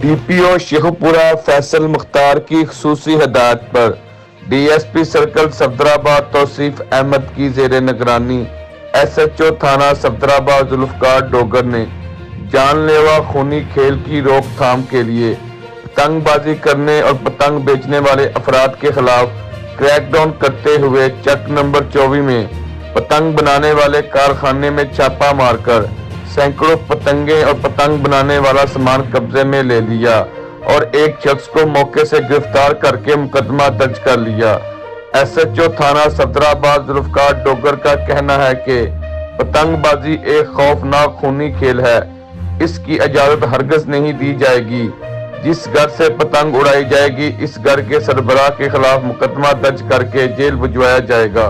DPO Sheikhupura Faisal Mukhtar की खसूसी हिदायत पर DSP सर्कल सफदराबाद तौसीफ अहमद की जेर निगरानी SHO थाना सफदराबाद जुल्फकार डोगर ने जानलेवा खूनी खेल की रोकथाम के लिए पतंगबाजी करने और पतंग बेचने वाले अफराद के खिलाफ क्रैकडाउन करते हुए चक नंबर 24 में पतंग बनाने वाले कारखाने में छापा मारकर सैकड़ों पतंगे और पतंग बनाने वाला सामान कब्जे में ले लिया और एक शख्स को मौके से गिरफ्तार करके मुकदमा दर्ज कर लिया। SHO थाना सफदराबाद जुल्फकार डोगर का कहना है कि पतंगबाजी एक खौफनाक खूनी खेल है, इसकी इजाजत हरगिज नहीं दी जाएगी। जिस घर से पतंग उड़ाई जाएगी इस घर के सरबराह के खिलाफ मुकदमा दर्ज करके जेल भिजवाया जाएगा।